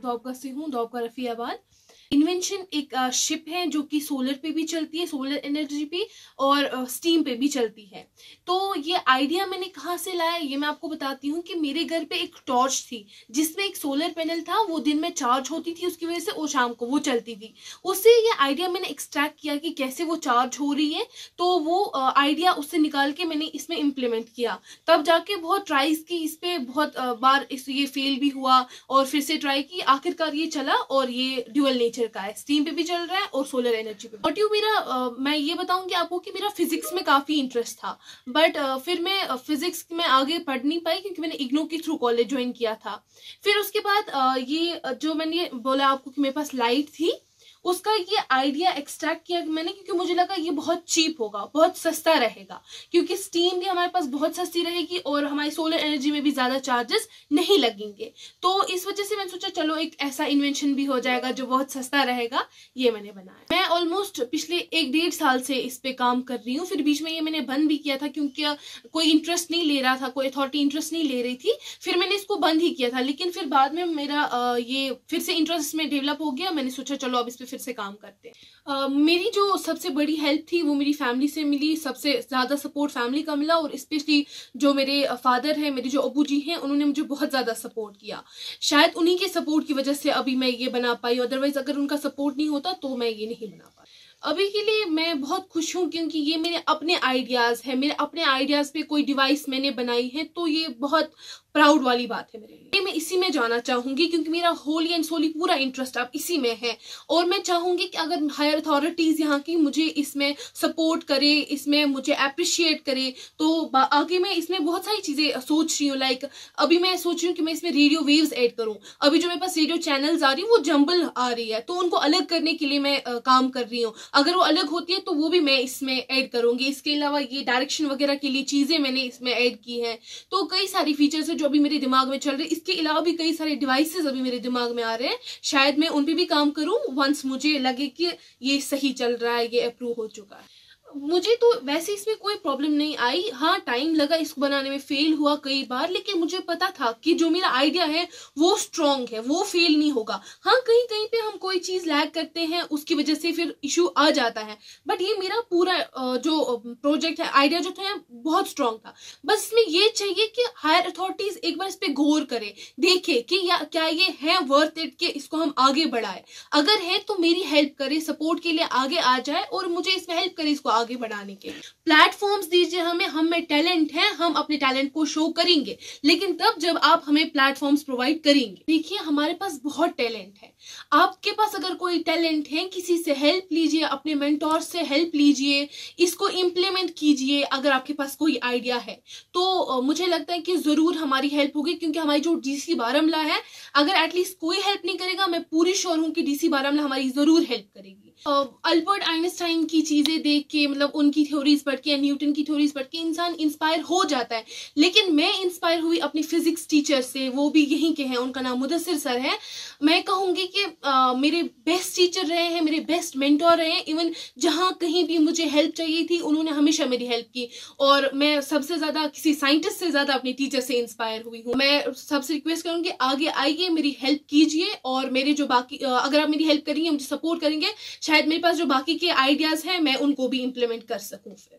दोआबका से हूँ, दोआबका रफियाबाद। इन्वेंशन एक शिप है जो कि सोलर पे भी चलती है, सोलर एनर्जी पे, और स्टीम पे भी चलती है। तो ये आइडिया मैंने कहाँ से लाया ये मैं आपको बताती हूँ कि मेरे घर पे एक टॉर्च थी जिसमें एक सोलर पैनल था, वो दिन में चार्ज होती थी उसकी वजह से, और शाम को वो चलती थी। उससे ये आइडिया मैंने एक्सट्रैक्ट किया कि कैसे वो चार्ज हो रही है, तो वो आइडिया उससे निकाल के मैंने इसमें इम्प्लीमेंट किया। तब जाके बहुत ट्राइज की इस पे, बहुत बार ये फेल भी हुआ और फिर से ट्राई की, आखिरकार ये चला और ये ड्यूअल नेचर का है, स्टीम पे भी चल रहा है और सोलर एनर्जी पे। मोटिव मेरा मैं ये बताऊंगी आपको कि मेरा फिजिक्स में काफी इंटरेस्ट था, बट फिर मैं फिजिक्स में आगे पढ़ नहीं पाई क्योंकि मैंने इग्नू के थ्रू कॉलेज ज्वाइन किया था। फिर उसके बाद ये जो मैंने बोला आपको कि मेरे पास लाइट थी, उसका ये आइडिया एक्सट्रैक्ट किया मैंने, क्योंकि मुझे लगा ये बहुत चीप होगा, बहुत सस्ता रहेगा, क्योंकि स्टीम भी हमारे पास बहुत सस्ती रहेगी और हमारी सोलर एनर्जी में भी ज्यादा चार्जेस नहीं लगेंगे। तो इस वजह से मैंने सोचा चलो एक ऐसा इन्वेंशन भी हो जाएगा जो बहुत सस्ता रहेगा, ये मैंने बनाया। मैं ऑलमोस्ट पिछले 1-1.5 साल से इस पे काम कर रही हूँ। फिर बीच में ये मैंने बंद भी किया था क्योंकि कोई इंटरेस्ट नहीं ले रहा था, कोई अथॉरिटी इंटरेस्ट नहीं ले रही थी, फिर मैंने इसको बंद ही किया था। लेकिन फिर बाद में मेरा ये फिर से इंटरेस्ट में डेवलप हो गया, मैंने सोचा चलो अब इस पे फिर से काम करते हैं। मेरी जो सबसे बड़ी हेल्प थी वो मेरी फैमिली से मिली, सबसे ज्यादा सपोर्ट फैमिली का मिला, और स्पेशली जो मेरे फादर हैं, मेरे जो अबू जी हैं, उन्होंने मुझे बहुत ज्यादा सपोर्ट किया। शायद उन्हीं के सपोर्ट की वजह से अभी मैं ये बना पाई, अदरवाइज अगर उनका सपोर्ट नहीं होता तो मैं ये नहीं बना पाई। अभी के लिए मैं बहुत खुश हूँ क्योंकि ये मेरे अपने आइडियाज है, मेरे अपने आइडियाज पे कोई डिवाइस मैंने बनाई है, तो ये बहुत प्राउड वाली बात है मेरे लिए। मैं इसी में जाना चाहूंगी क्योंकि मेरा होली एंड सोली पूरा इंटरेस्ट अब इसी में है, और मैं चाहूंगी कि अगर हायर अथॉरिटीज यहाँ की मुझे इसमें सपोर्ट करे, इसमें मुझे अप्रिशिएट करे, तो आगे मैं इसमें बहुत सारी चीजें सोच रही हूँ। लाइक अभी मैं सोच रही हूँ कि मैं इसमें रेडियो वेव्स ऐड करूँ। अभी जो मेरे पास रेडियो चैनल्स आ रही है वो जंबल आ रही है, तो उनको अलग करने के लिए मैं काम कर रही हूँ। अगर वो अलग होती है तो वो भी मैं इसमें ऐड करूंगी। इसके अलावा ये डायरेक्शन वगैरह के लिए चीजें मैंने इसमें ऐड की है। तो कई सारी फीचर्स है जो अभी मेरे दिमाग में चल रहे हैं। इसके अलावा भी कई सारे डिवाइसेस अभी मेरे दिमाग में आ रहे हैं, शायद मैं उन पे भी काम करूं वंस मुझे लगे कि ये सही चल रहा है, ये अप्रूव हो चुका है। मुझे तो वैसे इसमें कोई प्रॉब्लम नहीं आई। हाँ, टाइम लगा इसको बनाने में, फेल हुआ कई बार, लेकिन मुझे पता था कि जो मेरा आइडिया है वो स्ट्रांग है, वो फेल नहीं होगा। हाँ, कहीं कहीं पे हम कोई चीज लैग करते हैं, उसकी वजह से फिर इशू आ जाता है, बट ये मेरा पूरा जो प्रोजेक्ट है, आइडिया जो था बहुत स्ट्रांग था। बस इसमें ये चाहिए कि हायर अथॉरिटीज एक बार इस पे गौर करे, देखे कि क्या ये है वर्थ इट कि इसको हम आगे बढ़ाए। अगर है तो मेरी हेल्प करे, सपोर्ट के लिए आगे आ जाए और मुझे इसमें हेल्प करे इसको आगे बढ़ाने के। प्लेटफॉर्म्स दीजिए हमें, हम में टैलेंट है, हम अपने टैलेंट को शो करेंगे, लेकिन तब जब आप हमें प्लेटफॉर्म्स प्रोवाइड करेंगे। देखिए, हमारे पास बहुत टैलेंट है। आपके पास अगर कोई टैलेंट है, किसी से हेल्प लीजिए, अपने मेंटोर से हेल्प लीजिए, इसको इम्प्लीमेंट कीजिए। अगर आपके पास कोई आइडिया है तो मुझे लगता है कि जरूर हमारी हेल्प होगी, क्योंकि हमारी जो डीसी बारामूला है, अगर एटलीस्ट कोई हेल्प नहीं करेगा, मैं पूरी श्योर हूं कि डीसी बारामूला हमारी जरूर हेल्प करेगी। अल्बर्ट आइंस्टाइन की चीजें देख के, मतलब उनकी थ्योरीज पढ़ के, न्यूटन की थ्योरीज पढ़ के इंसान इंस्पायर हो जाता है। लेकिन मैं इंस्पायर हुई अपनी फिजिक्स टीचर से, वो भी यहीं के हैं, उनका नाम मुदस्सिर सर है। मैं कहूंगी कि मेरे बेस्ट टीचर रहे हैं, मेरे बेस्ट मेंटोर रहे हैं। इवन जहां कहीं भी मुझे हेल्प चाहिए थी, उन्होंने हमेशा मेरी हेल्प की, और मैं सबसे ज्यादा किसी साइंटिस्ट से ज्यादा अपने टीचर से इंस्पायर हुई हूँ। मैं सबसे रिक्वेस्ट करूंगी आगे आइए, मेरी हेल्प कीजिए, और मेरे जो बाकी अगर आप मेरी हेल्प करेंगे, मुझे सपोर्ट करेंगे, शायद मेरे पास जो बाकी के आइडियाज हैं मैं उनको भी इम्प्लीमेंट कर सकूं फिर।